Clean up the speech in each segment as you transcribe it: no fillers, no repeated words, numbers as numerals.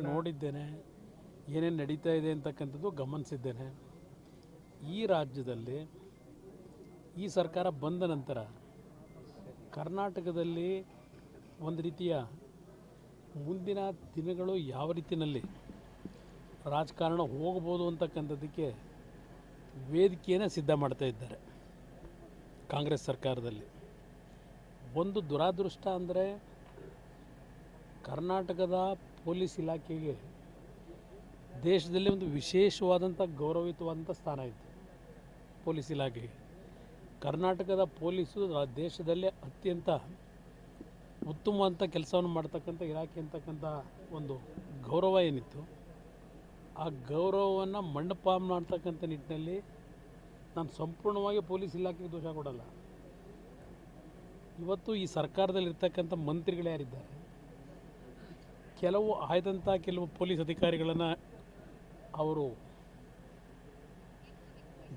ನೋಡಿದ್ದೇನೆ ಏನೇನು ನಡೀತಾ ಇದೆ ಅಂತಕ್ಕಂಥದ್ದು ಗಮನಿಸಿದ್ದೇನೆ. ಈ ರಾಜ್ಯದಲ್ಲಿ ಈ ಸರ್ಕಾರ ಬಂದ ನಂತರ ಕರ್ನಾಟಕದಲ್ಲಿ ಒಂದು ರೀತಿಯ ಮುಂದಿನ ದಿನಗಳು ಯಾವ ರೀತಿಯಲ್ಲಿ ರಾಜಕಾರಣ ಹೋಗ್ಬೋದು ಅಂತಕ್ಕಂಥದ್ದಕ್ಕೆ ವೇದಿಕೆಯನ್ನು ಸಿದ್ಧ ಮಾಡ್ತಾ ಇದ್ದಾರೆ ಕಾಂಗ್ರೆಸ್ ಸರ್ಕಾರದಲ್ಲಿ. ಒಂದು ದುರಾದೃಷ್ಟ ಅಂದರೆ ಕರ್ನಾಟಕದ ಪೊಲೀಸ್ ಇಲಾಖೆಗೆ ದೇಶದಲ್ಲಿ ಒಂದು ವಿಶೇಷವಾದಂಥ ಗೌರವಯುತವಾದಂಥ ಸ್ಥಾನ ಇತ್ತು. ಪೊಲೀಸ್ ಇಲಾಖೆಗೆ ಕರ್ನಾಟಕದ ಪೊಲೀಸು ದೇಶದಲ್ಲೇ ಅತ್ಯಂತ ಉತ್ತಮವಾದಂಥ ಕೆಲಸವನ್ನು ಮಾಡ್ತಕ್ಕಂಥ ಇಲಾಖೆ ಅಂತಕ್ಕಂಥ ಒಂದು ಗೌರವ ಏನಿತ್ತು, ಆ ಗೌರವವನ್ನು ಮಂಡಪ ಮಾಡ್ತಕ್ಕಂಥ ನಿಟ್ಟಿನಲ್ಲಿ ನಾನು ಸಂಪೂರ್ಣವಾಗಿ ಪೊಲೀಸ್ ಇಲಾಖೆಗೆ ದೋಷ ಕೊಡಲ್ಲ. ಇವತ್ತು ಈ ಸರ್ಕಾರದಲ್ಲಿರ್ತಕ್ಕಂಥ ಮಂತ್ರಿಗಳು ಯಾರಿದ್ದಾರೆ, ಕೆಲವು ಪೊಲೀಸ್ ಅಧಿಕಾರಿಗಳನ್ನು ಅವರು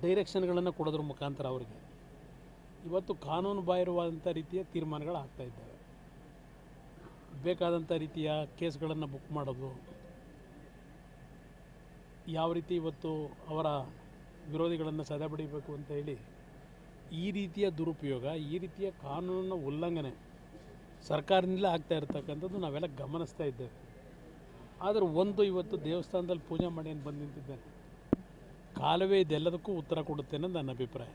ಡೈರೆಕ್ಷನ್ಗಳನ್ನು ಕೊಡೋದ್ರ ಮುಖಾಂತರ ಅವರಿಗೆ ಇವತ್ತು ಕಾನೂನು ಬಾಹಿರವಾದಂಥ ರೀತಿಯ ತೀರ್ಮಾನಗಳು ಆಗ್ತಾಯಿದ್ದಾವೆ. ಬೇಕಾದಂಥ ರೀತಿಯ ಕೇಸ್ಗಳನ್ನು ಬುಕ್ ಮಾಡೋದು, ಯಾವ ರೀತಿ ಇವತ್ತು ಅವರ ವಿರೋಧಿಗಳನ್ನು ಸದೆಬಡಿಬೇಕು ಅಂತ ಹೇಳಿ ಈ ರೀತಿಯ ದುರುಪಯೋಗ, ಈ ರೀತಿಯ ಕಾನೂನಿನ ಉಲ್ಲಂಘನೆ ಸರ್ಕಾರದಿಂದಲೇ ಆಗ್ತಾ ಇರ್ತಕ್ಕಂಥದ್ದು ನಾವೆಲ್ಲ ಗಮನಿಸ್ತಾ ಇದ್ದೇವೆ. ಆದರೆ ಇವತ್ತು ದೇವಸ್ಥಾನದಲ್ಲಿ ಪೂಜೆ ಮಾಡಿ ಏನು ಬಂದು ನಿಂತಿದ್ದೇನೆ, ಕಾಲವೇ ಇದೆಲ್ಲದಕ್ಕೂ ಉತ್ತರ ಕೊಡುತ್ತೆ ಅನ್ನೋದು ನನ್ನ ಅಭಿಪ್ರಾಯ.